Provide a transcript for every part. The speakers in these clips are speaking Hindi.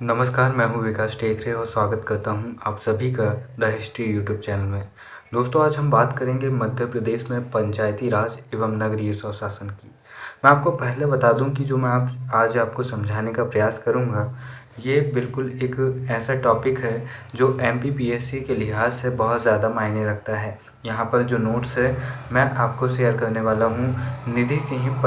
नमस्कार, मैं हूँ विकास टेकरे और स्वागत करता हूँ आप सभी का द हिस्ट्री यूट्यूब चैनल में। दोस्तों, आज हम बात करेंगे मध्य प्रदेश में पंचायती राज एवं नगरीय स्वशासन की। मैं आपको पहले बता दूं कि जो मैं आज आपको समझाने का प्रयास करूँगा, ये बिल्कुल एक ऐसा टॉपिक है जो एमपीपीएससी के लिहाज से बहुत ज़्यादा मायने रखता है। यहाँ पर जो नोट्स है मैं आपको शेयर करने वाला हूँ निधि सिंह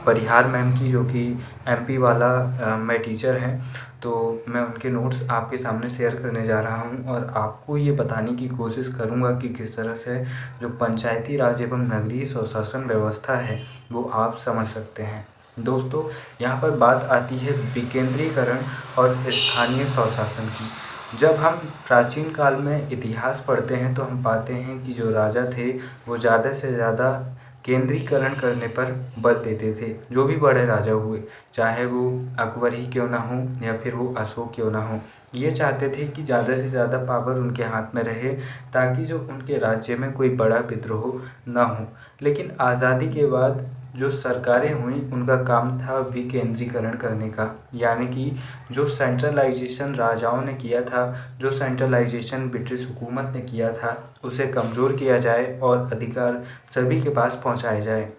परिहार मैम की, जो कि एमपी वाला मैं टीचर हैं। तो मैं उनके नोट्स आपके सामने शेयर करने जा रहा हूं और आपको ये बताने की कोशिश करूंगा कि किस तरह से जो पंचायती राज एवं नगरीय स्वशासन व्यवस्था है वो आप समझ सकते हैं। दोस्तों, यहाँ पर बात आती है विकेंद्रीकरण और स्थानीय स्वशासन की। जब हम प्राचीन काल में इतिहास पढ़ते हैं तो हम पाते हैं कि जो राजा थे वो ज़्यादा से ज़्यादा केंद्रीकरण करने पर बल देते थे। जो भी बड़े राजा हुए, चाहे वो अकबर ही क्यों ना हो या फिर वो अशोक क्यों ना हो, ये चाहते थे कि ज़्यादा से ज़्यादा पावर उनके हाथ में रहे ताकि जो उनके राज्य में कोई बड़ा विद्रोह ना हो। लेकिन आज़ादी के बाद जो सरकारें हुई उनका काम था विकेंद्रीकरण करने का, यानी कि जो सेंट्रलाइजेशन राजाओं ने किया था, जो सेंट्रलाइजेशन ब्रिटिश हुकूमत ने किया था, उसे कमज़ोर किया जाए और अधिकार सभी के पास पहुंचाया जाए।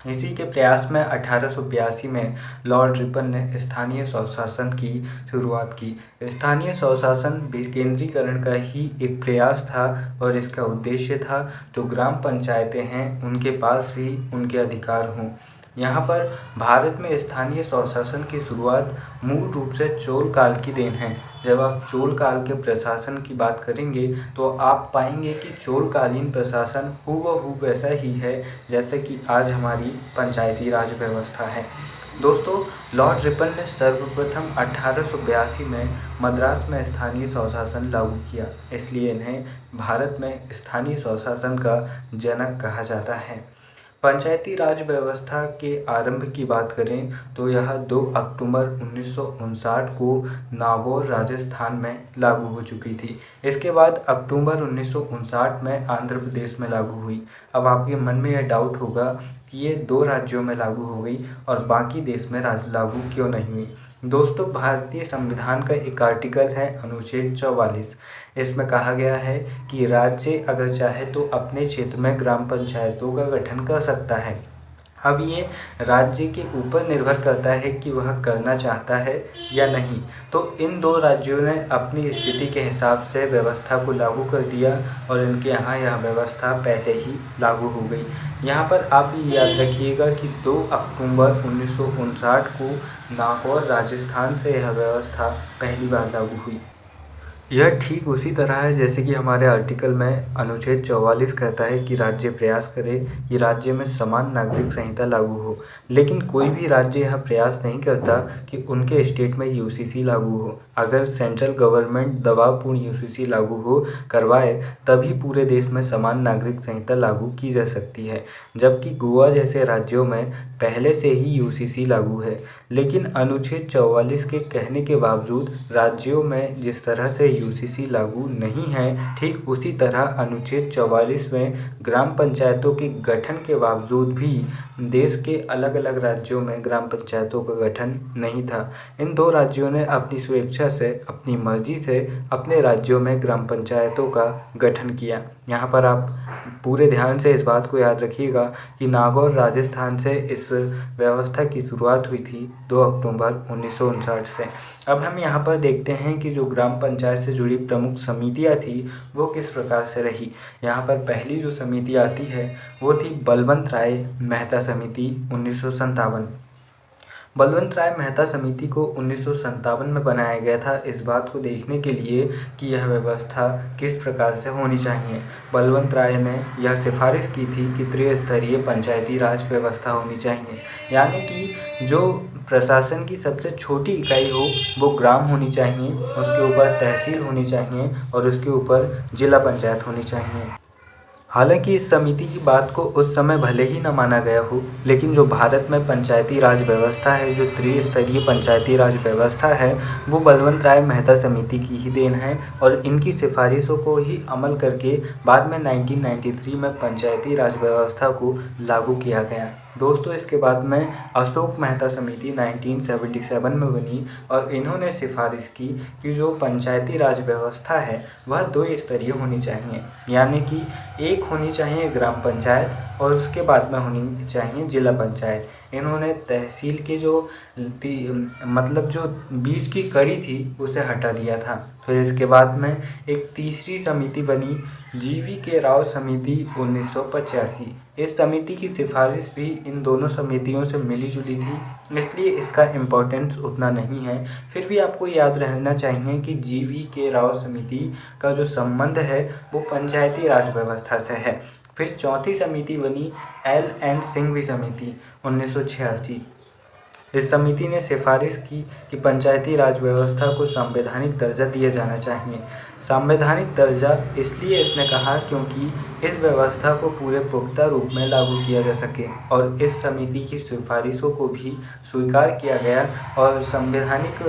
इसी के प्रयास में 1882 में लॉर्ड रिपन ने स्थानीय स्वशासन की शुरुआत की। स्थानीय स्वशासन विकेंद्रीकरण का ही एक प्रयास था और इसका उद्देश्य था जो ग्राम पंचायतें हैं उनके पास भी उनके अधिकार हों। यहाँ पर भारत में स्थानीय स्वशासन की शुरुआत मूल रूप से चोल काल की देन है। जब आप चोल काल के प्रशासन की बात करेंगे तो आप पाएंगे कि चोलकालीन प्रशासन हूबहू वैसा ही है जैसे कि आज हमारी पंचायती राज व्यवस्था है। दोस्तों, लॉर्ड रिपन ने सर्वप्रथम 1882 में मद्रास में स्थानीय स्वशासन लागू किया, इसलिए इन्हें भारत में स्थानीय स्वशासन का जनक कहा जाता है। पंचायती राज व्यवस्था के आरंभ की बात करें तो यह 2 अक्टूबर 1959 को नागौर राजस्थान में लागू हो चुकी थी। इसके बाद अक्टूबर 1959 में आंध्र प्रदेश में लागू हुई। अब आपके मन में यह डाउट होगा कि ये 2 राज्यों में लागू हो गई और बाकी देश में लागू क्यों नहीं हुई। दोस्तों, भारतीय संविधान का एक आर्टिकल है अनुच्छेद 44। इसमें कहा गया है कि राज्य अगर चाहे तो अपने क्षेत्र में ग्राम पंचायतों का गठन कर सकता है। अब ये राज्य के ऊपर निर्भर करता है कि वह करना चाहता है या नहीं। तो इन 2 राज्यों ने अपनी स्थिति के हिसाब से व्यवस्था को लागू कर दिया और इनके यहाँ यह व्यवस्था पहले ही लागू हो गई। यहाँ पर आप ये याद रखिएगा कि 2 अक्टूबर 1959 को नागौर राजस्थान से यह व्यवस्था पहली बार लागू हुई। यह ठीक उसी तरह है जैसे कि हमारे आर्टिकल में अनुच्छेद 44 कहता है कि राज्य प्रयास करे कि राज्य में समान नागरिक संहिता लागू हो, लेकिन कोई भी राज्य यह प्रयास नहीं करता कि उनके स्टेट में यूसीसी लागू हो। अगर सेंट्रल गवर्नमेंट दबावपूर्ण यूसीसी लागू हो करवाए तभी पूरे देश में समान नागरिक संहिता लागू की जा सकती है, जबकि गोवा जैसे राज्यों में पहले से ही यूसीसी लागू है। लेकिन अनुच्छेद 44 के कहने के बावजूद राज्यों में जिस तरह से यूसीसी लागू नहीं है, ठीक उसी तरह अनुच्छेद 44 में ग्राम पंचायतों के गठन के बावजूद भी देश के अलग अलग राज्यों में ग्राम पंचायतों का गठन नहीं था। इन 2 राज्यों ने अपनी स्वेच्छा से, अपनी मर्जी से अपने राज्यों में ग्राम पंचायतों का गठन किया। यहाँ पर आप पूरे ध्यान से इस बात को याद रखिएगा कि नागौर राजस्थान से इस व्यवस्था की शुरुआत हुई थी 2 अक्टूबर 1959 से। अब हम यहाँ पर देखते हैं कि जो ग्राम पंचायत से जुड़ी प्रमुख समितियाँ थी वो किस प्रकार से रही। यहाँ पर पहली जो समिति आती है वो थी बलवंत राय मेहता समिति 1957। बलवंत राय मेहता समिति को 1957 में बनाया गया था इस बात को देखने के लिए कि यह व्यवस्था किस प्रकार से होनी चाहिए। बलवंत राय ने यह सिफारिश की थी कि त्रिस्तरीय पंचायती राज व्यवस्था होनी चाहिए, यानी कि जो प्रशासन की सबसे छोटी इकाई हो वो ग्राम होनी चाहिए, उसके ऊपर तहसील होनी चाहिए और उसके ऊपर जिला पंचायत होनी चाहिए। हालांकि इस समिति की बात को उस समय भले ही न माना गया हो, लेकिन जो भारत में पंचायती राज व्यवस्था है, जो त्रिस्तरीय पंचायती राज व्यवस्था है, वो बलवंत राय मेहता समिति की ही देन है और इनकी सिफारिशों को ही अमल करके बाद में 1993 में पंचायती राज व्यवस्था को लागू किया गया। दोस्तों इसके बाद में अशोक मेहता समिति 1977 में बनी और इन्होंने सिफारिश की कि जो पंचायती राज व्यवस्था है वह 2 स्तरीय होनी चाहिए, यानी कि एक होनी चाहिए ग्राम पंचायत और उसके बाद में होनी चाहिए जिला पंचायत। इन्होंने तहसील के जो मतलब जो बीच की कड़ी थी उसे हटा दिया था। फिर इसके बाद में एक तीसरी समिति बनी, जीवी के राव समिति 1985। इस समिति की सिफारिश भी इन दोनों समितियों से मिली जुली थी, इसलिए इसका इम्पोर्टेंस उतना नहीं है। फिर भी आपको याद रहना चाहिए कि जीवी के राव समिति का जो संबंध है वो पंचायती राज व्यवस्था से है। फिर चौथी समिति बनी LN सिंघवी समिति 1986। इस समिति ने सिफारिश की कि पंचायती राज व्यवस्था को संवैधानिक दर्जा दिया जाना चाहिए। संवैधानिक दर्जा इसलिए इसने कहा क्योंकि इस व्यवस्था को पूरे पुख्ता रूप में लागू किया जा सके, और इस समिति की सिफारिशों को भी स्वीकार किया गया और संवैधानिक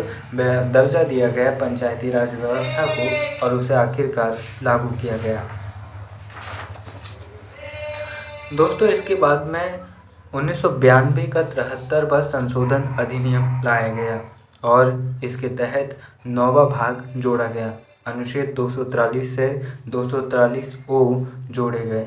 दर्जा दिया गया पंचायती राज व्यवस्था को, और उसे आखिरकार लागू किया गया। दोस्तों इसके बाद में 1992 का 73वां संशोधन अधिनियम लाया गया और इसके तहत 9वां भाग जोड़ा गया। अनुच्छेद 243 से 243 ओ जोड़े गए।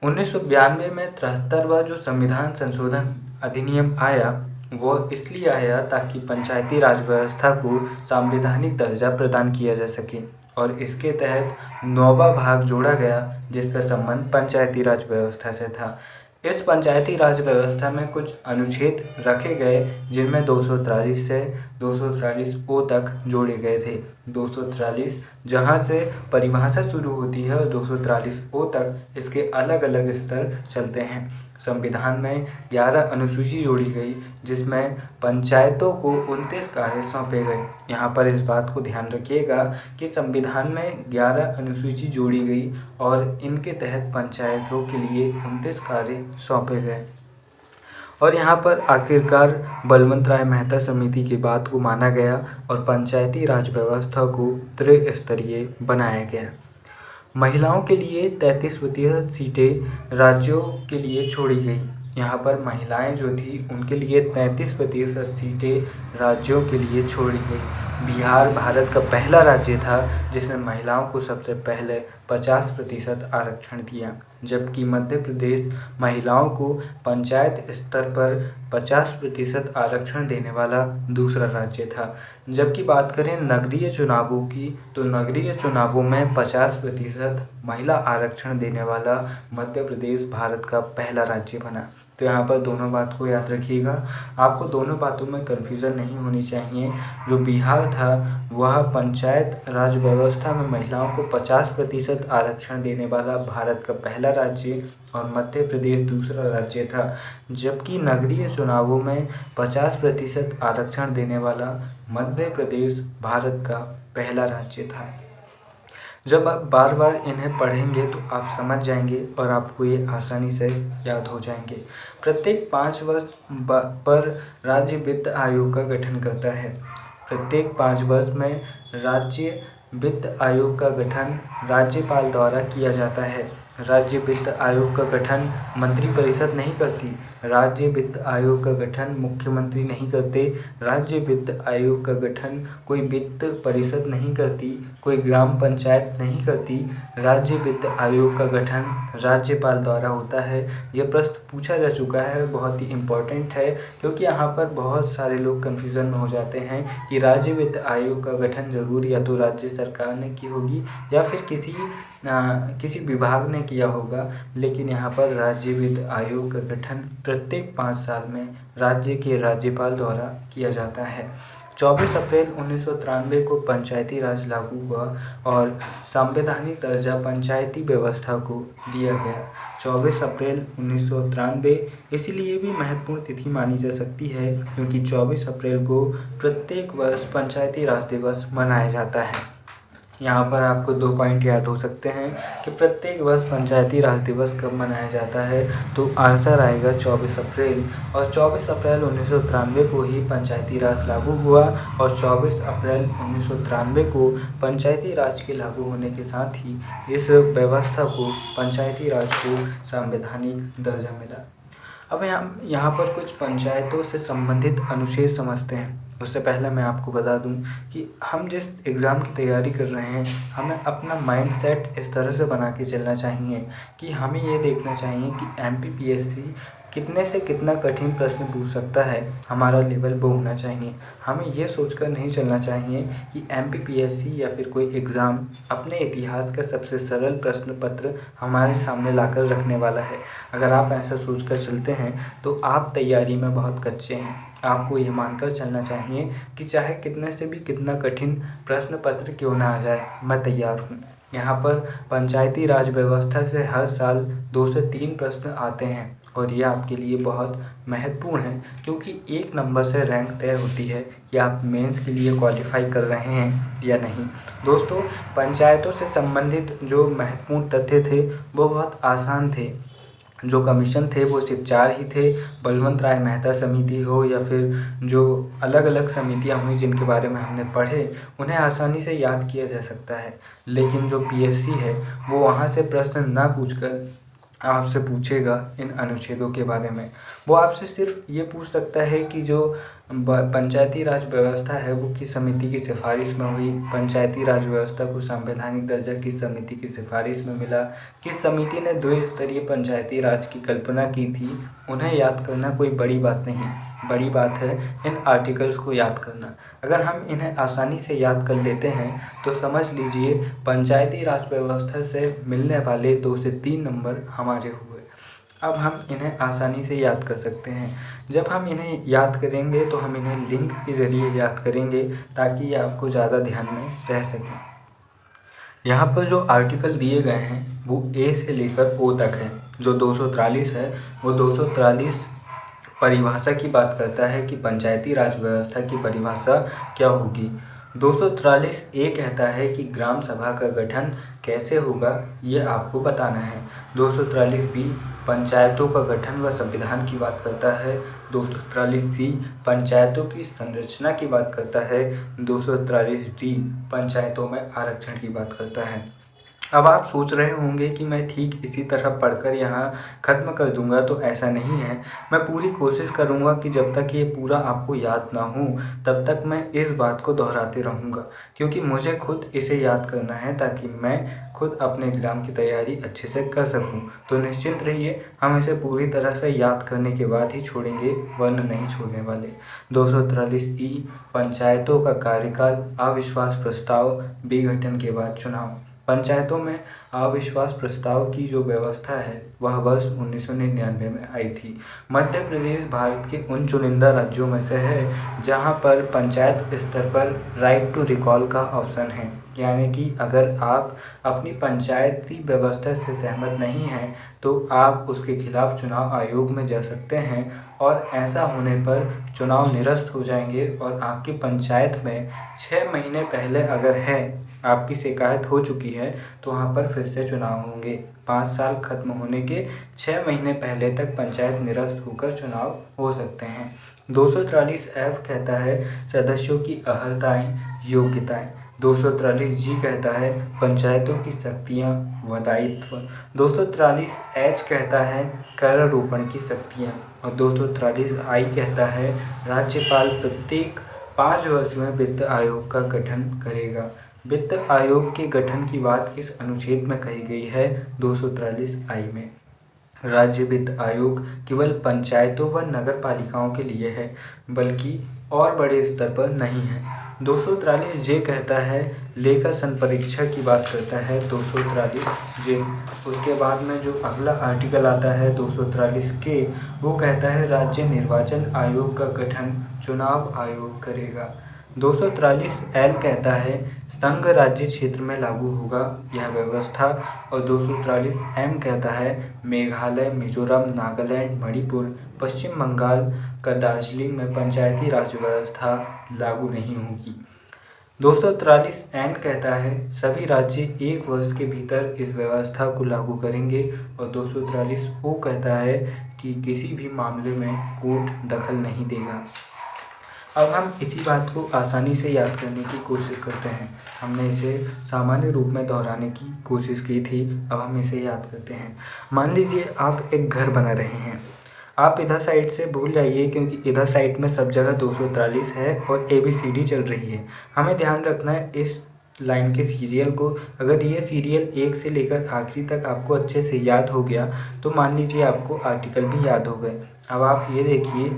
1992 में 73वां जो संविधान संशोधन अधिनियम आया वो इसलिए आया ताकि पंचायती राज व्यवस्था को संवैधानिक दर्जा प्रदान किया जा सके, और इसके तहत 9वां भाग जोड़ा गया जिसका संबंध पंचायती राज व्यवस्था से था। इस पंचायती राज व्यवस्था में कुछ अनुच्छेद रखे गए जिनमें 243 से 243 ओ तक जोड़े गए थे। 243 जहां से परिभाषा शुरू होती है और 243 ओ तक इसके अलग अलग स्तर चलते हैं। संविधान में 11 अनुसूची जोड़ी गई जिसमें पंचायतों को 29 कार्य सौंपे गए। यहाँ पर इस बात को ध्यान रखिएगा कि संविधान में 11 अनुसूची जोड़ी गई और इनके तहत पंचायतों के लिए 29 कार्य सौंपे गए। और यहाँ पर आखिरकार बलवंत राय मेहता समिति की बात को माना गया और पंचायती राज व्यवस्था को त्रिस्तरीय बनाया गया। महिलाओं के लिए 33% सीटें राज्यों के लिए छोड़ी गई। यहाँ पर महिलाएं जो थी उनके लिए 33% सीटें राज्यों के लिए छोड़ी गई। बिहार भारत का पहला राज्य था जिसने महिलाओं को सबसे पहले 50% आरक्षण दिया, जबकि मध्य प्रदेश महिलाओं को पंचायत स्तर पर 50% आरक्षण देने वाला दूसरा राज्य था। जबकि बात करें नगरीय चुनावों की तो नगरीय चुनावों में 50% महिला आरक्षण देने वाला मध्य प्रदेश भारत का पहला राज्य बना। तो यहाँ पर दोनों बात को याद रखिएगा, आपको दोनों बातों में कन्फ्यूज़न नहीं होनी चाहिए। जो बिहार था वह पंचायत राज व्यवस्था में महिलाओं को 50% आरक्षण देने वाला भारत का पहला राज्य और मध्य प्रदेश दूसरा राज्य था, जबकि नगरीय चुनावों में 50% आरक्षण देने वाला मध्य प्रदेश भारत का पहला राज्य था। जब आप बार बार इन्हें पढ़ेंगे तो आप समझ जाएंगे और आपको ये आसानी से याद हो जाएंगे। प्रत्येक 5 वर्ष पर राज्य वित्त आयोग का गठन करता है। प्रत्येक 5 वर्ष में राज्य वित्त आयोग का गठन राज्यपाल द्वारा किया जाता है। राज्य वित्त आयोग का गठन मंत्रिपरिषद नहीं करती। राज्य वित्त आयोग का गठन मुख्यमंत्री नहीं करते। राज्य वित्त आयोग का गठन कोई वित्त परिषद नहीं करती, कोई ग्राम पंचायत नहीं करती। राज्य वित्त आयोग का गठन राज्यपाल द्वारा होता है। यह प्रश्न पूछा जा चुका है, बहुत ही इम्पोर्टेंट है, क्योंकि यहाँ पर बहुत सारे लोग कन्फ्यूज़न में हो जाते हैं कि राज्य वित्त आयोग का गठन जरूर या तो राज्य सरकार ने की होगी या फिर किसी विभाग ने किया होगा, लेकिन यहाँ पर राज्य वित्त आयोग का गठन प्रत्येक 5 साल में राज्य के राज्यपाल द्वारा किया जाता है। 24 अप्रैल 1993 को पंचायती राज लागू हुआ और संवैधानिक दर्जा पंचायती व्यवस्था को दिया गया। 24 अप्रैल 1993 इसीलिए भी महत्वपूर्ण तिथि मानी जा सकती है क्योंकि 24 अप्रैल को प्रत्येक वर्ष पंचायती राज दिवस मनाया जाता है। यहाँ पर आपको 2 पॉइंट याद हो सकते हैं कि प्रत्येक वर्ष पंचायती राज दिवस कब मनाया जाता है, तो आंसर आएगा 24 अप्रैल। और 24 अप्रैल 1993 को ही पंचायती राज लागू हुआ और 24 अप्रैल 1993 को पंचायती राज के लागू होने के साथ ही इस व्यवस्था को पंचायती राज को संवैधानिक दर्जा मिला। अब हम यहाँ पर कुछ पंचायतों से संबंधित अनुच्छेद समझते हैं। उससे पहले मैं आपको बता दूं कि हम जिस एग्ज़ाम की तैयारी कर रहे हैं, हमें अपना माइंडसेट इस तरह से बना के चलना चाहिए कि हमें ये देखना चाहिए कि एमपीपीएससी कितने से कितना कठिन प्रश्न पूछ सकता है, हमारा लेवल वो होना चाहिए। हमें ये सोचकर नहीं चलना चाहिए कि एमपीपीएससी या फिर कोई एग्ज़ाम अपने इतिहास का सबसे सरल प्रश्न पत्र हमारे सामने लाकर रखने वाला है। अगर आप ऐसा सोचकर चलते हैं तो आप तैयारी में बहुत कच्चे हैं। आपको ये मानकर चलना चाहिए कि चाहे कितने से भी कितना कठिन प्रश्न पत्र क्यों ना आ जाए, मैं तैयार हूँ। यहाँ पर पंचायती राज व्यवस्था से हर साल 2 से 3 प्रश्न आते हैं और ये आपके लिए बहुत महत्वपूर्ण है, क्योंकि 1 नंबर से रैंक तय होती है कि आप मेंस के लिए क्वालिफाई कर रहे हैं या नहीं। दोस्तों, पंचायतों से संबंधित जो महत्वपूर्ण तथ्य थे वो बहुत आसान थे। जो कमीशन थे वो सिर्फ 4 ही थे। बलवंत राय मेहता समिति हो या फिर जो अलग अलग समितियां हुई जिनके बारे में हमने पढ़े, उन्हें आसानी से याद किया जा सकता है। लेकिन जो पीएससी है वो वहाँ से प्रश्न ना पूछकर आपसे पूछेगा इन अनुच्छेदों के बारे में। वो आपसे सिर्फ ये पूछ सकता है कि जो पंचायती राज व्यवस्था है वो किस समिति की सिफारिश में हुई, पंचायती राज व्यवस्था को संवैधानिक दर्जा किस समिति की सिफारिश में मिला, किस समिति ने द्विस्तरीय पंचायती राज की कल्पना की थी। उन्हें याद करना कोई बड़ी बात नहीं, बड़ी बात है इन आर्टिकल्स को याद करना। अगर हम इन्हें आसानी से याद कर लेते हैं तो समझ लीजिए पंचायती राज व्यवस्था से मिलने वाले 2 से 3 नंबर हमारे हुए। अब हम इन्हें आसानी से याद कर सकते हैं। जब हम इन्हें याद करेंगे तो हम इन्हें लिंक के ज़रिए याद करेंगे ताकि ये आपको ज़्यादा ध्यान में रह सकें। यहाँ पर जो आर्टिकल दिए गए हैं वो ए से लेकर ओ तक है। जो 243 है वो 243 परिभाषा की बात करता है कि पंचायती राज व्यवस्था की परिभाषा क्या होगी। 243 ए कहता है कि ग्राम सभा का गठन कैसे होगा ये आपको बताना है। 243 बी पंचायतों का गठन व संविधान की बात करता है। 243 सी पंचायतों की संरचना की बात करता है। 243 डी पंचायतों में आरक्षण की बात करता है। अब आप सोच रहे होंगे कि मैं ठीक इसी तरह पढ़कर यहाँ ख़त्म कर दूंगा, तो ऐसा नहीं है। मैं पूरी कोशिश करूँगा कि जब तक ये पूरा आपको याद ना हो तब तक मैं इस बात को दोहराते रहूँगा, क्योंकि मुझे खुद इसे याद करना है ताकि मैं खुद अपने एग्ज़ाम की तैयारी अच्छे से कर सकूँ। तो निश्चिंत रहिए, हम इसे पूरी तरह से याद करने के बाद ही छोड़ेंगे, वरना नहीं छोड़ने वाले। 243 ई पंचायतों का कार्यकाल, अविश्वास प्रस्ताव, विघटन के बाद चुनाव। पंचायतों में अविश्वास प्रस्ताव की जो व्यवस्था है वह वर्ष 1999 में आई थी। मध्य प्रदेश भारत के उन चुनिंदा राज्यों में से है जहां पर पंचायत स्तर पर राइट टू रिकॉल का ऑप्शन है, यानी कि अगर आप अपनी पंचायती व्यवस्था से सहमत नहीं हैं तो आप उसके खिलाफ चुनाव आयोग में जा सकते हैं और ऐसा होने पर चुनाव निरस्त हो जाएंगे और आपकी पंचायत में 6 महीने पहले अगर है आपकी शिकायत हो चुकी है तो वहाँ पर फिर से चुनाव होंगे। 5 साल खत्म होने के 6 महीने पहले तक पंचायत निरस्त होकर चुनाव हो सकते हैं। 243 एफ कहता है सदस्यों की अर्हताएं, योग्यताएं। 243 जी कहता है पंचायतों की शक्तियां व दायित्व। 243 एच कहता है करारोपण की शक्तियां और 243 आई कहता है राज्यपाल प्रत्येक 5 वर्ष में वित्त आयोग का गठन करेगा। वित्त आयोग के गठन की बात किस अनुच्छेद में कही गई है? 243 आई में। राज्य वित्त आयोग केवल पंचायतों व नगर पालिकाओं के लिए है, बल्कि और बड़े स्तर पर नहीं है। 243 जे कहता है लेखा संपरीक्षा की बात करता है। 243 जे। उसके बाद में जो अगला आर्टिकल आता है 243 के, वो कहता है राज्य निर्वाचन आयोग का गठन चुनाव आयोग करेगा। 243 एल कहता है संघ राज्य क्षेत्र में लागू होगा यह व्यवस्था और 243 एम कहता है मेघालय, मिजोरम, नागालैंड, मणिपुर, पश्चिम बंगाल का दार्जिलिंग में पंचायती राज व्यवस्था लागू नहीं होगी। 243 एन कहता है सभी राज्य 1 वर्ष के भीतर इस व्यवस्था को लागू करेंगे और 243 ओ कहता है कि किसी भी मामले में कोर्ट दखल नहीं देगा। अब हम इसी बात को आसानी से याद करने की कोशिश करते हैं। हमने इसे सामान्य रूप में दोहराने की कोशिश की थी, अब हम इसे याद करते हैं। मान लीजिए आप एक घर बना रहे हैं। आप इधर साइड से भूल जाइए, क्योंकि इधर साइड में सब जगह 243 है और ABCD चल रही है। हमें ध्यान रखना है इस लाइन के सीरियल को। अगर ये सीरियल 1 से लेकर आखिरी तक आपको अच्छे से याद हो गया तो मान लीजिए आपको आर्टिकल भी याद हो गए। अब आप ये देखिए,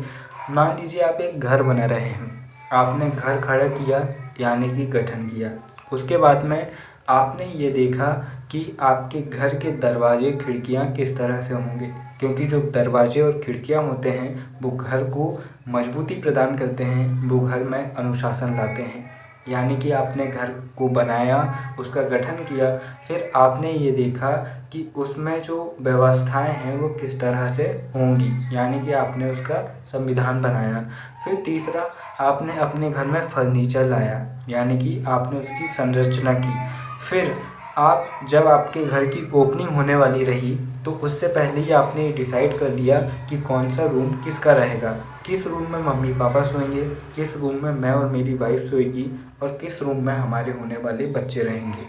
मान लीजिए आप एक घर बना रहे हैं, आपने घर खड़ा किया यानी कि गठन किया। उसके बाद में आपने ये देखा कि आपके घर के दरवाजे खिड़कियाँ किस तरह से होंगे, क्योंकि जो दरवाजे और खिड़कियाँ होते हैं वो घर को मजबूती प्रदान करते हैं, वो घर में अनुशासन लाते हैं। यानी कि आपने घर को बनाया, उसका गठन किया, फिर आपने ये देखा कि उसमें जो व्यवस्थाएं हैं वो किस तरह से होंगी, यानी कि आपने उसका संविधान बनाया। फिर तीसरा, आपने अपने घर में फर्नीचर लाया, यानी कि आपने उसकी संरचना की। फिर आप जब आपके घर की ओपनिंग होने वाली रही तो उससे पहले ही आपने ये डिसाइड कर लिया कि कौन सा रूम किसका रहेगा, किस रूम में मम्मी पापा सोएंगे, किस रूम में मैं और मेरी वाइफ सोएगी और किस रूम में हमारे होने वाले बच्चे रहेंगे।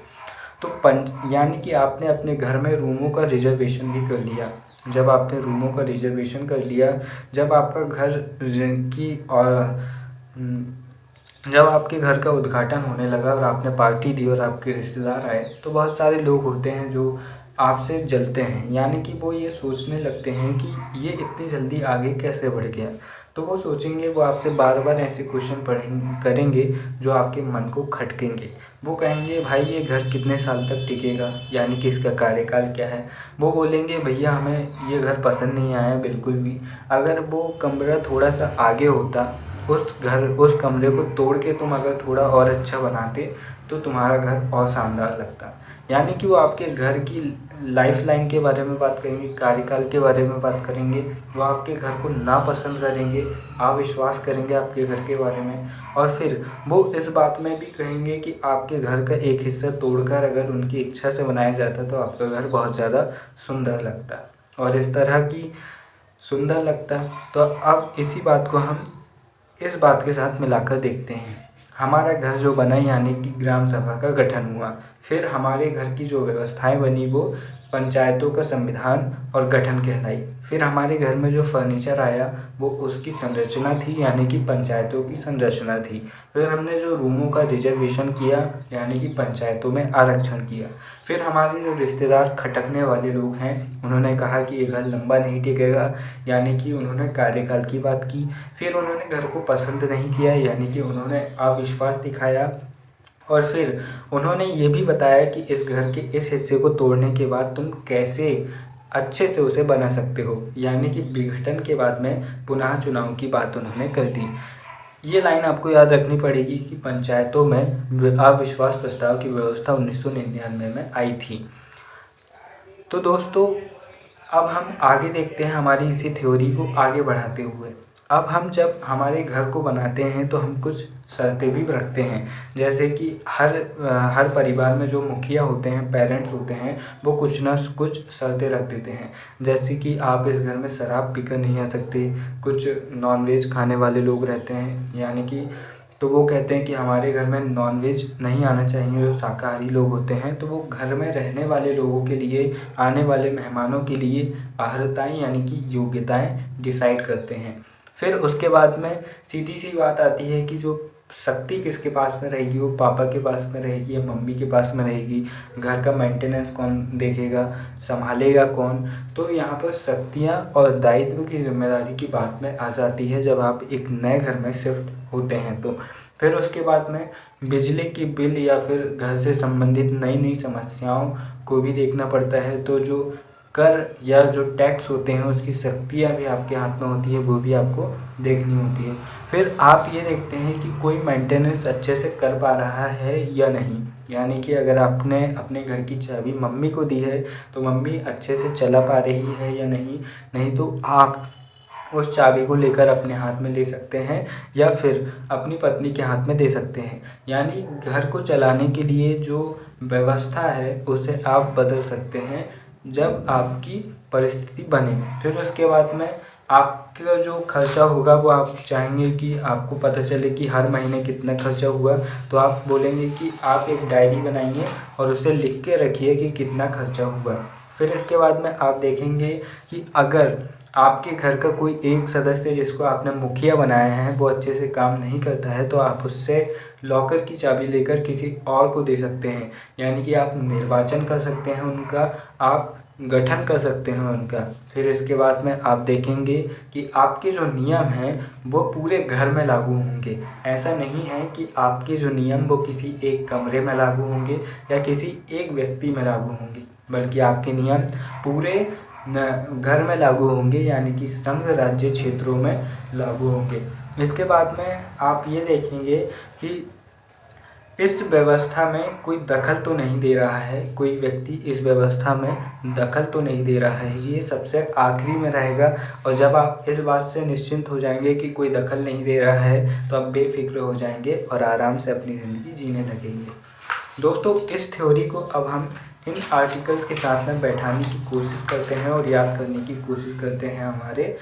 तो यानी कि आपने अपने घर में रूमों का रिजर्वेशन भी कर लिया। जब आपने रूमों का रिजर्वेशन कर लिया, जब आपका घर की और जब आपके घर का उद्घाटन होने लगा और आपने पार्टी दी और आपके रिश्तेदार आए, तो बहुत सारे लोग होते हैं जो आपसे जलते हैं, यानी कि वो ये सोचने लगते हैं कि ये इतनी जल्दी आगे कैसे बढ़ गया। तो वो सोचेंगे, वो आपसे बार बार ऐसे क्वेश्चन करेंगे जो आपके मन को खटकेंगे। वो कहेंगे भाई ये घर कितने साल तक टिकेगा, यानी कि इसका कार्यकाल क्या है। वो बोलेंगे भैया हमें ये घर पसंद नहीं आया बिल्कुल भी। अगर वो कमरा थोड़ा सा आगे होता, उस कमरे को तोड़ के तुम अगर थोड़ा और अच्छा बनाते तो तुम्हारा घर और शानदार लगता। यानी कि वो आपके घर की लाइफ लाइन के बारे में बात करेंगे, कार्यकाल के बारे में बात करेंगे। वो आपके घर को नापसंद करेंगे, अविश्वास करेंगे आपके घर के बारे में। और फिर वो इस बात में भी कहेंगे कि आपके घर का एक हिस्सा तोड़कर अगर उनकी इच्छा से बनाया जाता तो आपका घर बहुत ज़्यादा सुंदर लगता, और इस तरह की सुंदर लगता। तो अब इसी बात को हम इस बात के साथ मिलाकर देखते हैं। हमारा घर जो बना, यानी कि ग्राम सभा का गठन हुआ, फिर हमारे घर की जो व्यवस्थाएं बनी वो पंचायतों का संविधान और गठन कहलाई। फिर हमारे घर में जो फर्नीचर आया वो उसकी संरचना थी, यानी कि पंचायतों की संरचना थी। फिर हमने जो रूमों का रिजर्वेशन किया, यानी कि पंचायतों में आरक्षण किया। फिर हमारे जो रिश्तेदार खटकने वाले लोग हैं, उन्होंने कहा कि ये घर लंबा नहीं टिकेगा, यानी कि उन्होंने कार्यकाल की बात की। फिर उन्होंने घर को पसंद नहीं किया, यानी कि उन्होंने अविश्वास दिखाया। और फिर उन्होंने ये भी बताया कि इस घर के इस हिस्से को तोड़ने के बाद तुम कैसे अच्छे से उसे बना सकते हो, यानी कि विघटन के बाद में पुनः चुनाव की बात उन्होंने कर दी। ये लाइन आपको याद रखनी पड़ेगी कि पंचायतों में अविश्वास प्रस्ताव की व्यवस्था 1999 में आई थी। तो दोस्तों अब हम आगे देखते हैं हमारी इसी थ्योरी को आगे बढ़ाते हुए। अब हम जब हमारे घर को बनाते हैं तो हम कुछ शर्तें भी रखते हैं, जैसे कि हर परिवार में जो मुखिया होते हैं, पेरेंट्स होते हैं, वो कुछ ना कुछ शर्तें रख देते हैं। जैसे कि आप इस घर में शराब पीकर नहीं आ सकते, कुछ नॉनवेज खाने वाले लोग रहते हैं, यानी कि तो वो कहते हैं कि हमारे घर में नॉनवेज नहीं आना चाहिए। जो शाकाहारी लोग होते हैं तो वो घर में रहने वाले लोगों के लिए, आने वाले मेहमानों के लिए अर्हताएँ यानी कि योग्यताएँ डिसाइड करते हैं। फिर उसके बाद में सीधी सी बात आती है कि जो शक्ति किसके पास में रहेगी, वो पापा के पास में रहेगी या मम्मी के पास में रहेगी। घर का मेंटेनेंस कौन देखेगा, संभालेगा कौन। तो यहाँ पर शक्तियाँ और दायित्व की जिम्मेदारी की बात में आ जाती है जब आप एक नए घर में शिफ्ट होते हैं तो। फिर उसके बाद में बिजली की बिल या फिर घर से संबंधित नई नई समस्याओं को भी देखना पड़ता है। तो जो कर या जो टैक्स होते हैं उसकी शक्तियाँ भी आपके हाथ में होती है, वो भी आपको देखनी होती है। फिर आप ये देखते हैं कि कोई मेंटेनेंस अच्छे से कर पा रहा है या नहीं, यानी कि अगर आपने अपने घर की चाबी मम्मी को दी है तो मम्मी अच्छे से चला पा रही है या नहीं। नहीं तो आप उस चाबी को लेकर अपने हाथ में ले सकते हैं या फिर अपनी पत्नी के हाथ में दे सकते हैं। यानी घर को चलाने के लिए जो व्यवस्था है उसे आप बदल सकते हैं जब आपकी परिस्थिति बने। फिर उसके बाद में आपका जो खर्चा होगा वो आप चाहेंगे कि आपको पता चले कि हर महीने कितना खर्चा हुआ, तो आप बोलेंगे कि आप एक डायरी बनाइए और उसे लिख के रखिए कि कितना खर्चा हुआ। फिर इसके बाद में आप देखेंगे कि अगर आपके घर का कोई एक सदस्य जिसको आपने मुखिया बनाया है वो अच्छे से काम नहीं करता है तो आप उससे लॉकर की चाबी लेकर किसी और को दे सकते हैं। यानी कि आप निर्वाचन कर सकते हैं उनका, आप गठन कर सकते हैं उनका। फिर इसके बाद में आप देखेंगे कि आपके जो नियम हैं वो पूरे घर में लागू होंगे। ऐसा नहीं है कि आपके जो नियम वो किसी एक कमरे में लागू होंगे या किसी एक व्यक्ति में लागू होंगे, बल्कि आपके नियम पूरे घर में लागू होंगे, यानी कि संघ राज्य क्षेत्रों में लागू होंगे। इसके बाद में आप ये देखेंगे कि इस व्यवस्था में कोई दखल तो नहीं दे रहा है, कोई व्यक्ति इस व्यवस्था में दखल तो नहीं दे रहा है, ये सबसे आखिरी में रहेगा। और जब आप इस बात से निश्चिंत हो जाएंगे कि कोई दखल नहीं दे रहा है तो आप बेफिक्र हो जाएंगे और आराम से अपनी ज़िंदगी जीने लगेंगे। दोस्तों, इस थ्योरी को अब हम इन आर्टिकल्स के साथ में बैठाने की कोशिश करते हैं और याद करने की कोशिश करते हैं हमारे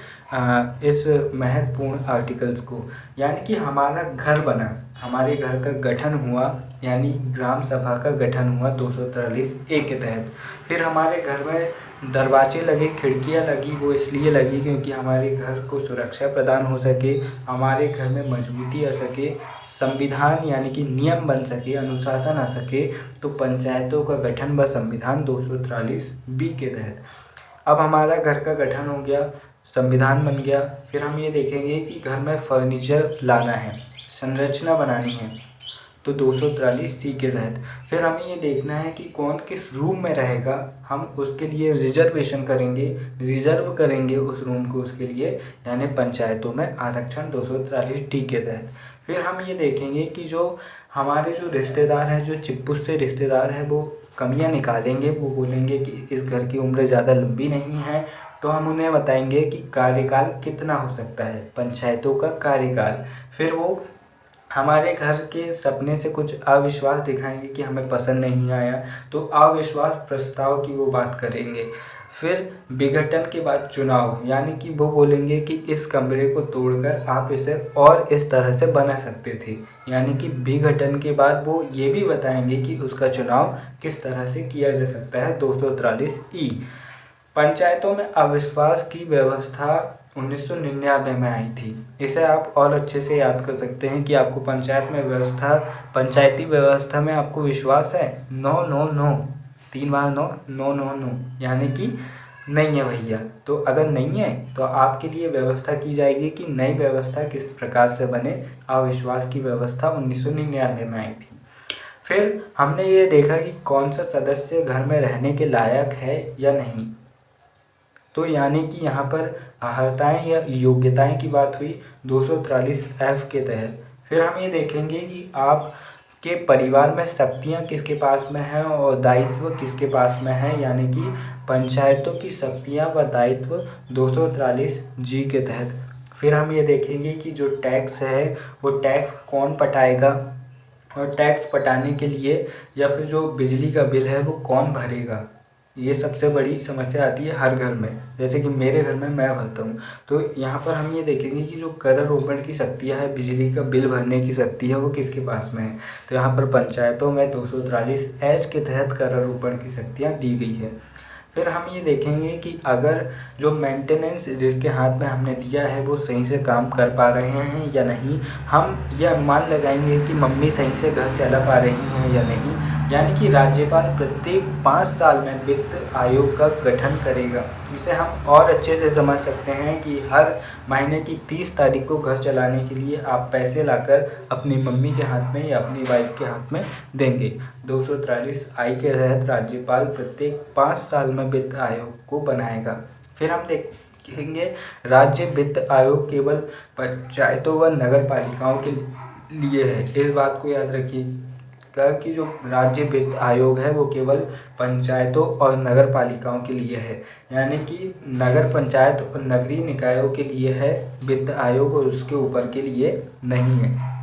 इस महत्वपूर्ण आर्टिकल्स को। यानी कि हमारा घर बना, हमारे घर का गठन हुआ, यानी ग्राम सभा का गठन हुआ 243A के तहत। फिर हमारे घर में दरवाजे लगे, खिड़कियां लगी, वो इसलिए लगी क्योंकि हमारे घर को सुरक्षा प्रदान हो सके, हमारे घर में मजबूती आ सके, संविधान यानी कि नियम बन सके, अनुशासन आ सके। तो पंचायतों का गठन व संविधान 243B के तहत। अब हमारा घर का गठन हो गया, संविधान बन गया। फिर हम ये देखेंगे कि घर में फर्नीचर लाना है, संरचना बनानी है, तो 243C के तहत। फिर हमें ये देखना है कि कौन किस रूम में रहेगा, हम उसके लिए रिजर्वेशन करेंगे, रिजर्व करेंगे उस रूम को उसके लिए, यानी पंचायतों में आरक्षण 243D के तहत। फिर हम ये देखेंगे कि जो हमारे जो रिश्तेदार हैं, जो चिप्पूस से रिश्तेदार हैं, वो कमियां निकालेंगे, वो बोलेंगे कि इस घर की उम्र ज़्यादा लंबी नहीं है, तो हम उन्हें बताएंगे कि कार्यकाल कितना हो सकता है, पंचायतों का कार्यकाल। फिर वो हमारे घर के सपने से कुछ अविश्वास दिखाएंगे कि हमें पसंद नहीं आया, तो अविश्वास प्रस्ताव की वो बात करेंगे। फिर विघटन के बाद चुनाव, यानी कि वो बोलेंगे कि इस कमरे को तोड़कर आप इसे और इस तरह से बना सकते थे, यानी कि विघटन के बाद वो ये भी बताएंगे कि उसका चुनाव किस तरह से किया जा सकता है, 243E। पंचायतों में अविश्वास की व्यवस्था 1999 में आई थी। इसे आप और अच्छे से याद कर सकते हैं कि आपको पंचायती व्यवस्था में आपको विश्वास है, नो नो नो, 3 बार नो, नो नो नो, यानी कि नहीं है भैया। तो अगर नहीं है तो आपके लिए व्यवस्था की जाएगी कि नई व्यवस्था किस प्रकार से बने। अविश्वास की व्यवस्था 1999 में आई थी। फिर हमने ये देखा कि कौन सा सदस्य घर में रहने के लायक है या नहीं, तो यानी कि यहाँ पर अर्हताएँ या योग्यताएं की बात हुई 243F के तहत। फिर हम ये देखेंगे कि आपके परिवार में शक्तियाँ किसके पास में हैं और दायित्व किसके पास में है, यानी कि पंचायतों की शक्तियाँ व दायित्व 243G के तहत। फिर हम ये देखेंगे कि जो टैक्स है वो टैक्स कौन पटाएगा, और टैक्स पटाने के लिए या फिर जो बिजली का बिल है वो कौन भरेगा। ये सबसे बड़ी समस्या आती है हर घर में, जैसे कि मेरे घर में मैं भरता हूँ। तो यहाँ पर हम ये देखेंगे कि जो कर आरोपण की शक्तियाँ है, बिजली का बिल भरने की शक्ति है, वो किसके पास में है। तो यहाँ पर पंचायतों में 243H के तहत कर आरोपण की शक्तियाँ दी गई है। फिर हम ये देखेंगे कि अगर जो मेंटेनेंस जिसके हाथ में हमने दिया है वो सही से काम कर पा रहे हैं या नहीं, हम ये अनुमान लगाएंगे कि मम्मी सही से घर चला पा रही हैं या नहीं। यानी कि राज्यपाल प्रत्येक 5 साल में वित्त आयोग का गठन करेगा। इसे हम और अच्छे से समझ सकते हैं कि हर महीने की 30 तारीख को घर चलाने के लिए आप पैसे लाकर अपनी मम्मी के हाथ में या अपनी वाइफ के हाथ में देंगे। 243I के तहत राज्यपाल प्रत्येक 5 साल में वित्त आयोग को बनाएगा। फिर हम देखेंगे राज्य वित्त आयोग केवल पंचायतों व नगर पालिकाओं के लिए है। इस बात को याद रखिएगा कि जो राज्य वित्त आयोग है वो केवल पंचायतों और नगर पालिकाओं के लिए है, यानी कि नगर पंचायत और नगरीय निकायों के लिए है वित्त आयोग और उसके ऊपर के लिए नहीं है।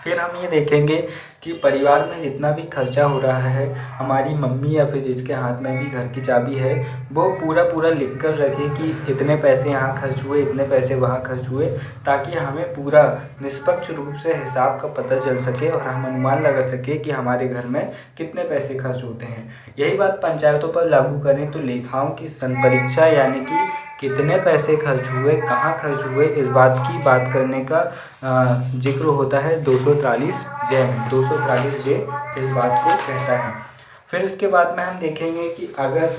फिर हम ये देखेंगे कि परिवार में जितना भी खर्चा हो रहा है, हमारी मम्मी या फिर जिसके हाथ में भी घर की चाबी है वो पूरा लिख कर रखे कि इतने पैसे यहाँ खर्च हुए, इतने पैसे वहाँ खर्च हुए, ताकि हमें पूरा निष्पक्ष रूप से हिसाब का पता चल सके और हम अनुमान लगा सके कि हमारे घर में कितने पैसे खर्च होते हैं। यही बात पंचायतों पर लागू करें तो लेखाओं की संपरीक्षा यानी कि कितने पैसे खर्च हुए, कहाँ खर्च हुए, इस बात की बात करने का जिक्र होता है 243 जे में। 243 जे इस बात को कहता है। फिर इसके बाद में हम देखेंगे कि अगर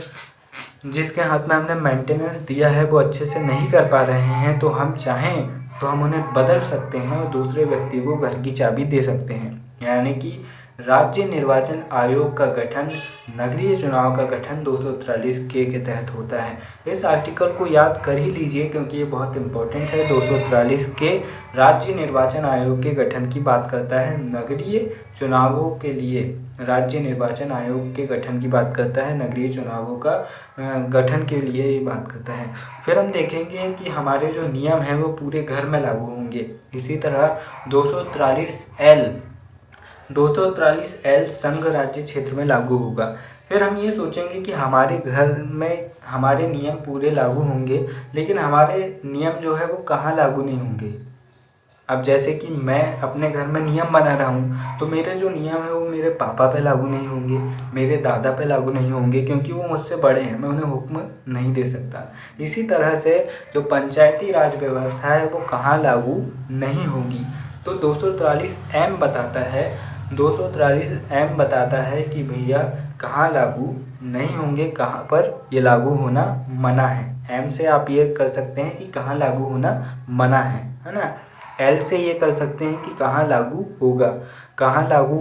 जिसके हाथ में हमने मेंटेनेंस दिया है वो अच्छे से नहीं कर पा रहे हैं तो हम चाहें तो हम उन्हें बदल सकते हैं और दूसरे व्यक्ति को घर की चाबी दे सकते हैं। यानी कि राज्य निर्वाचन आयोग का गठन नगरीय चुनाव का गठन 243 के तहत होता है। इस आर्टिकल को याद कर ही लीजिए क्योंकि ये बहुत इंपॉर्टेंट है। 243 के राज्य निर्वाचन आयोग के गठन की बात करता है, नगरीय चुनावों के लिए राज्य निर्वाचन आयोग के गठन की बात करता है, नगरीय चुनावों का गठन के लिए ये बात करता है। फिर हम देखेंगे कि हमारे जो नियम हैं वो पूरे घर में लागू होंगे। इसी तरह 243L संघ राज्य क्षेत्र में लागू होगा। फिर हम ये सोचेंगे कि हमारे घर में हमारे नियम पूरे लागू होंगे, लेकिन हमारे नियम जो है वो कहाँ लागू नहीं होंगे। अब जैसे कि मैं अपने घर में नियम बना रहा हूँ तो मेरे जो नियम है वो मेरे पापा पे लागू नहीं होंगे, मेरे दादा पे लागू नहीं होंगे, क्योंकि वो मुझसे बड़े हैं, मैं उन्हें हुक्म नहीं दे सकता। इसी तरह से जो पंचायती राज व्यवस्था है वो कहाँ लागू नहीं होगी। तो 243M बताता है कि भैया कहाँ लागू नहीं होंगे, कहाँ पर ये लागू होना मना है। M से आप ये कर सकते हैं कि कहाँ लागू होना मना है ना। L से ये कर सकते हैं कि कहाँ लागू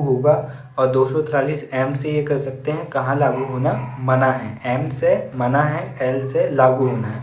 होगा, और 243M से ये कर सकते हैं कहाँ लागू होना मना है। M से मना है, L से लागू होना है।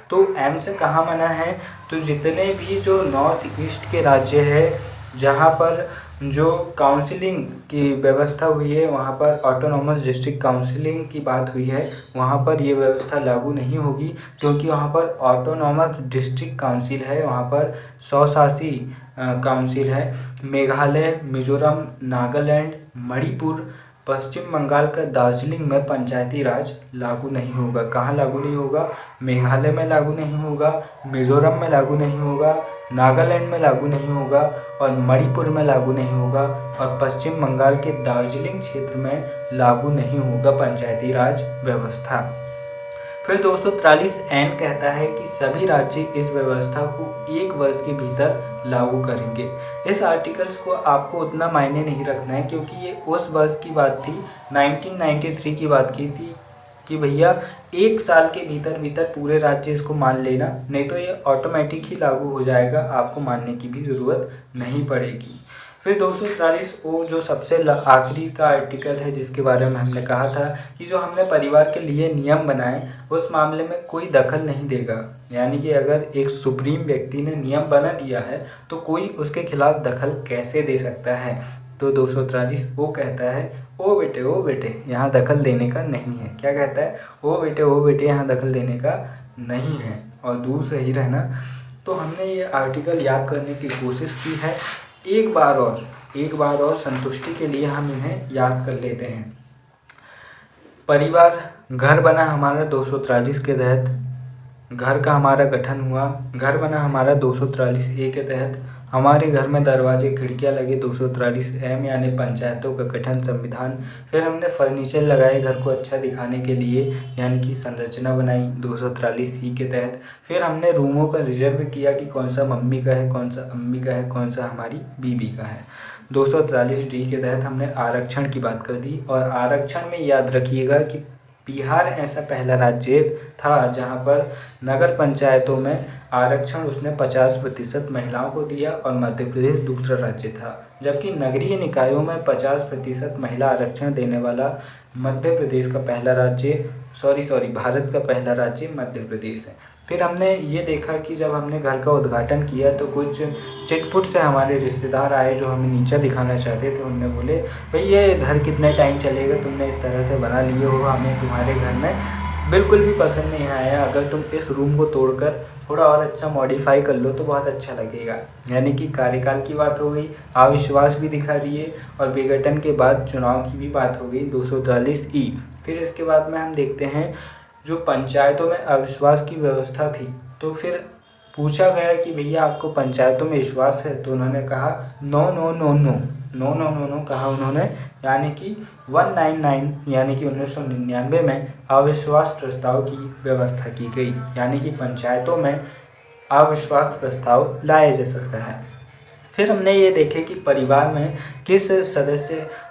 तो M से कहाँ मना है, तो जितने भी जो नॉर्थ ईस्ट के राज्य है जहाँ पर जो काउंसलिंग की व्यवस्था हुई है, वहाँ पर ऑटोनॉमस डिस्ट्रिक्ट काउंसलिंग की बात हुई है, वहाँ पर ये व्यवस्था लागू नहीं होगी, क्योंकि वहाँ पर ऑटोनॉमस डिस्ट्रिक्ट काउंसिल है, वहाँ पर स्वशासी काउंसिल है। मेघालय, मिजोरम, नागालैंड, मणिपुर, पश्चिम बंगाल का दार्जिलिंग में पंचायती राज लागू नहीं होगा। कहाँ लागू नहीं होगा, मेघालय में लागू नहीं होगा, मिजोरम में लागू नहीं होगा, नागालैंड में लागू नहीं होगा और मणिपुर में लागू नहीं होगा, और पश्चिम बंगाल के दार्जिलिंग क्षेत्र में लागू नहीं होगा पंचायती राज व्यवस्था। फिर 243N कहता है कि सभी राज्य इस व्यवस्था को 1 वर्ष के भीतर लागू करेंगे। इस आर्टिकल्स को आपको उतना मायने नहीं रखना है, क्योंकि ये उस वर्ष की बात थी, 1993 की बात की थी कि भैया 1 साल के भीतर पूरे राज्य इसको मान लेना, नहीं तो ये ऑटोमेटिक ही लागू हो जाएगा, आपको मानने की भी ज़रूरत नहीं पड़ेगी। फिर 243O जो सबसे आखिरी का आर्टिकल है, जिसके बारे में हमने कहा था कि जो हमने परिवार के लिए नियम बनाए उस मामले में कोई दखल नहीं देगा। यानी कि अगर एक सुप्रीम व्यक्ति ने नियम बना दिया है तो कोई उसके खिलाफ दखल कैसे दे सकता है। तो 243O कहता है, ओ बेटे यहाँ दखल देने का नहीं है। क्या कहता है, ओ बेटे यहाँ दखल देने का नहीं है और दूर से ही रहना। तो हमने ये आर्टिकल याद करने की कोशिश की है। एक बार और संतुष्टि के लिए हम इन्हें याद कर लेते हैं। परिवार, घर बना हमारा 243 के तहत, घर का हमारा गठन हुआ, घर बना हमारा 243A के तहत। हमारे घर में दरवाजे खिड़कियां लगे 243M यानी पंचायतों का गठन संविधान। फिर हमने फर्नीचर लगाए घर को अच्छा दिखाने के लिए, यानी कि संरचना बनाई 243C के तहत। फिर हमने रूमों का रिजर्व किया कि कौन सा मम्मी का है, कौन सा अम्मी का है, कौन सा हमारी बीबी का है। 243D के तहत हमने आरक्षण की बात कर दी, और आरक्षण में याद रखिएगा कि बिहार ऐसा पहला राज्य था जहां पर नगर पंचायतों में आरक्षण उसने 50% महिलाओं को दिया, और मध्य प्रदेश दूसरा राज्य था। जबकि नगरीय निकायों में 50% महिला आरक्षण देने वाला मध्य प्रदेश का पहला राज्य भारत का पहला राज्य मध्य प्रदेश है। फिर हमने ये देखा कि जब हमने घर का उद्घाटन किया तो कुछ चिटपुट से हमारे रिश्तेदार आए जो हमें नीचा दिखाना चाहते थे। उन्होंने बोले, भाई ये घर कितने टाइम चलेगा, तुमने इस तरह से बना लिए हो, हमें तुम्हारे घर में बिल्कुल भी पसंद नहीं आया। अगर तुम इस रूम को तोड़कर थोड़ा और अच्छा मॉडिफाई कर लो तो बहुत अच्छा लगेगा। यानी कि कार्यकाल की बात हो गई, अविश्वास भी दिखा दिए, और विघटन के बाद चुनाव की भी बात हो गई 243E। फिर इसके बाद में हम देखते हैं जो पंचायतों में अविश्वास की व्यवस्था थी, तो फिर पूछा गया कि भैया आपको पंचायतों में विश्वास है, तो उन्होंने कहा no no no no no no no no कहा उन्होंने, यानी कि 199 यानी कि 1999 में अविश्वास प्रस्ताव की व्यवस्था की गई, यानी कि पंचायतों में अविश्वास प्रस्ताव लाया जा सकता है। फिर हमने ये देखे कि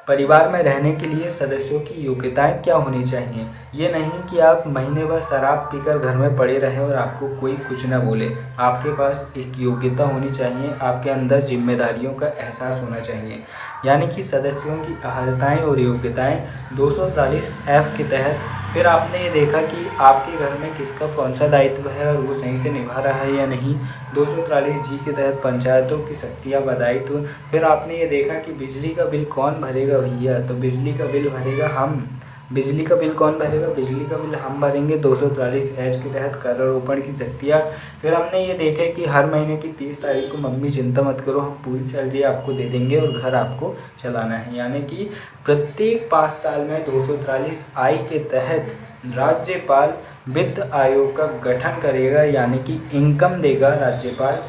परिवार में रहने के लिए सदस्यों की योग्यताएं क्या होनी चाहिए। ये नहीं कि आप महीने भर शराब पीकर घर में पड़े रहें और आपको कोई कुछ ना बोले। आपके पास एक योग्यता होनी चाहिए, आपके अंदर जिम्मेदारियों का एहसास होना चाहिए, यानी कि सदस्यों की अहर्ताएँ और योग्यताएँ 243F के तहत। फिर आपने ये देखा कि आपके घर में किसका कौन सा दायित्व है और वो सही से निभा रहा है या नहीं। 243G के तहत पंचायतों की शक्तियाँ व दायित्व। फिर आपने ये देखा कि बिजली का बिल कौन भरेगा भैया, तो बिजली का बिल भरेगा हम। बिजली का बिल कौन भरेगा, बिजली का बिल हम भरेंगे। 243H के तहत करारोपण की शक्तियाँ। फिर हमने ये देखे कि हर महीने की 30 तारीख को मम्मी चिंता मत करो, हम पूरी सैलरी आपको दे देंगे और घर आपको चलाना है, यानी कि प्रत्येक 5 साल में 243I के तहत राज्यपाल वित्त आयोग का गठन करेगा, यानी कि इनकम देगा राज्यपाल।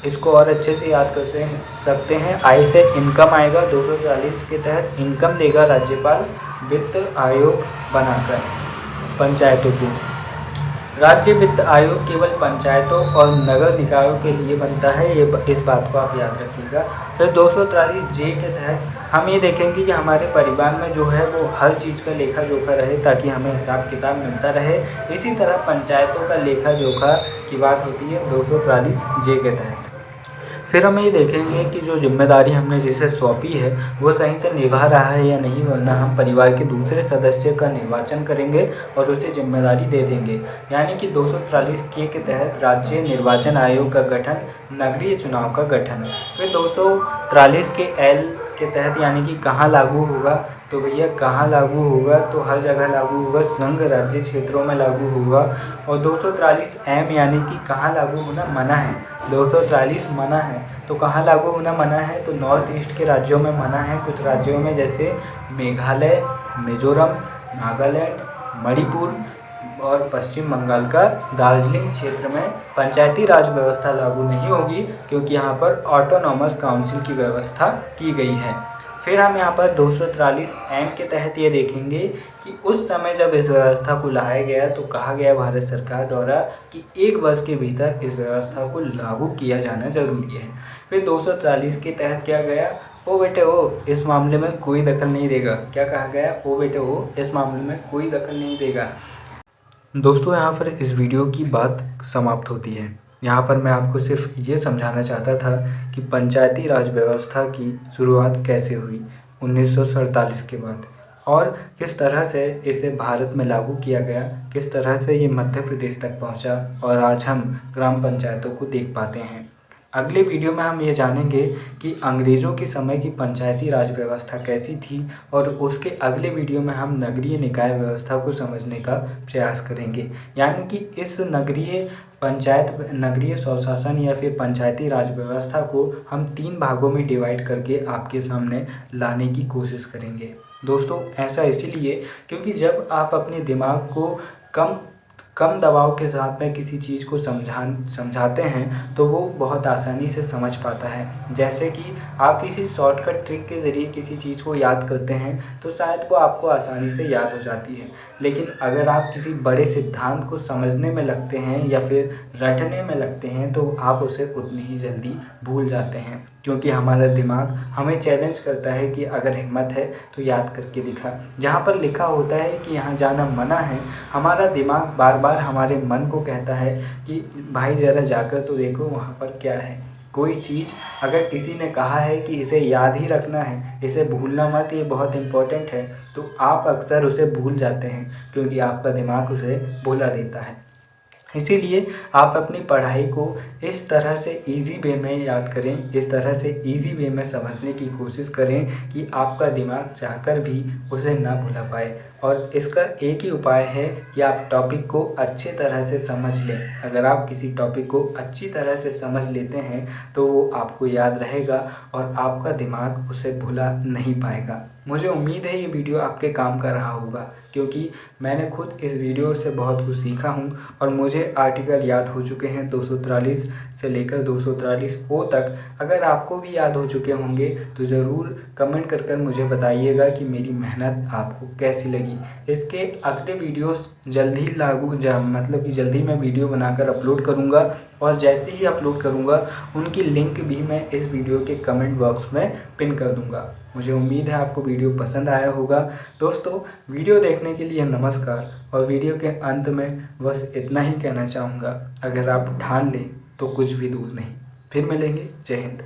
इसको और अच्छे से याद कर सकते हैं, आय से इनकम आएगा। 243 के तहत इनकम देगा राज्यपाल वित्त आयोग बनाकर पंचायतों को। राज्य वित्त आयोग केवल पंचायतों और नगर निकायों के लिए बनता है, इस बात को आप याद रखिएगा। फिर 243J के तहत हम ये देखेंगे कि हमारे परिवार में जो है वो हर चीज़ का लेखा जोखा रहे, ताकि हमें हिसाब किताब मिलता रहे। इसी तरह पंचायतों का लेखा जोखा की बात होती है 243J के तहत। फिर हम ये देखेंगे कि जो जिम्मेदारी हमने जिसे सौंपी है वो सही से निभा रहा है या नहीं, वरना हम परिवार के दूसरे सदस्य का निर्वाचन करेंगे और उसे जिम्मेदारी दे देंगे। यानी कि 243K के तहत राज्य निर्वाचन आयोग का गठन, नगरीय चुनाव का गठन। फिर 243L के तहत यानी कि कहाँ लागू होगा, तो भैया कहाँ लागू होगा, तो हर जगह लागू होगा, संघ राज्य क्षेत्रों में लागू होगा। और 243M यानी कि कहाँ लागू होना मना है। 243 मना है, तो कहाँ लागू होना मना है, तो नॉर्थ ईस्ट के राज्यों में मना है। कुछ राज्यों में जैसे मेघालय, मिजोरम, नागालैंड, मणिपुर और पश्चिम बंगाल का दार्जिलिंग क्षेत्र में पंचायती राज व्यवस्था लागू नहीं होगी, क्योंकि यहाँ पर ऑटोनॉमस काउंसिल की व्यवस्था की गई है। फिर हम यहाँ पर 243M के तहत ये देखेंगे कि उस समय जब इस व्यवस्था को लाया गया तो कहा गया भारत सरकार द्वारा कि 1 वर्ष के भीतर इस व्यवस्था को लागू किया जाना जरूरी है। फिर 243 के तहत क्या गया, ओ बेटे ओ, इस मामले में कोई दखल नहीं देगा। क्या कहा गया, ओ बेटे ओ, इस मामले में कोई दखल नहीं देगा। दोस्तों यहाँ पर इस वीडियो की बात समाप्त होती है। यहाँ पर मैं आपको सिर्फ ये समझाना चाहता था कि पंचायती राज व्यवस्था की शुरुआत कैसे हुई 1947 के बाद, और किस तरह से इसे भारत में लागू किया गया, किस तरह से ये मध्य प्रदेश तक पहुँचा और आज हम ग्राम पंचायतों को देख पाते हैं। अगले वीडियो में हम ये जानेंगे कि अंग्रेज़ों के समय की पंचायती राज व्यवस्था कैसी थी, और उसके अगले वीडियो में हम नगरीय निकाय व्यवस्था को समझने का प्रयास करेंगे। यानी कि इस नगरीय स्वशासन या फिर पंचायती राज व्यवस्था को हम 3 भागों में डिवाइड करके आपके सामने लाने की कोशिश करेंगे। दोस्तों ऐसा इसीलिए क्योंकि जब आप अपने दिमाग को कम दबाव के साथ में किसी चीज़ को समझाते हैं तो वो बहुत आसानी से समझ पाता है। जैसे कि आप किसी शॉर्टकट ट्रिक के ज़रिए किसी चीज़ को याद करते हैं तो शायद वो आपको आसानी से याद हो जाती है, लेकिन अगर आप किसी बड़े सिद्धांत को समझने में लगते हैं या फिर रटने में लगते हैं तो आप उसे उतनी ही जल्दी भूल जाते हैं, क्योंकि हमारा दिमाग हमें चैलेंज करता है कि अगर हिम्मत है तो याद करके दिखा। जहाँ पर लिखा होता है कि यहाँ जाना मना है, हमारा दिमाग बार बार हमारे मन को कहता है कि भाई ज़रा जाकर तो देखो वहाँ पर क्या है। कोई चीज़ अगर किसी ने कहा है कि इसे याद ही रखना है, इसे भूलना मत, ये बहुत इम्पोर्टेंट है, तो आप अक्सर उसे भूल जाते हैं क्योंकि आपका दिमाग उसे भुला देता है। इसीलिए आप अपनी पढ़ाई को इस तरह से इजी वे में याद करें, इस तरह से इजी वे में समझने की कोशिश करें कि आपका दिमाग चाहकर भी उसे ना भुला पाए। और इसका एक ही उपाय है कि आप टॉपिक को अच्छे तरह से समझ लें। अगर आप किसी टॉपिक को अच्छी तरह से समझ लेते हैं तो वो आपको याद रहेगा और आपका दिमाग उसे भुला नहीं पाएगा। मुझे उम्मीद है ये वीडियो आपके काम का रहा होगा, क्योंकि मैंने खुद इस वीडियो से बहुत कुछ सीखा हूँ और मुझे आर्टिकल याद हो चुके हैं 243 से लेकर 243 ओ तक अगर आपको भी याद हो चुके होंगे तो ज़रूर कमेंट कर कर मुझे बताइएगा कि मेरी मेहनत आपको कैसी लगी। इसके अगले वीडियोस जल्द ही मतलब कि जल्दी मैं वीडियो बनाकर अपलोड करूँगा और जैसे ही अपलोड करूँगा उनकी लिंक भी मैं इस वीडियो के कमेंट बॉक्स में पिन कर दूँगा। मुझे उम्मीद है आपको वीडियो पसंद आया होगा। दोस्तों, वीडियो देखने के लिए नमस्कार और वीडियो के अंत में बस इतना ही कहना चाहूँगा, अगर आप ठान लें तो कुछ भी दूर नहीं। फिर मिलेंगे। जय हिंद।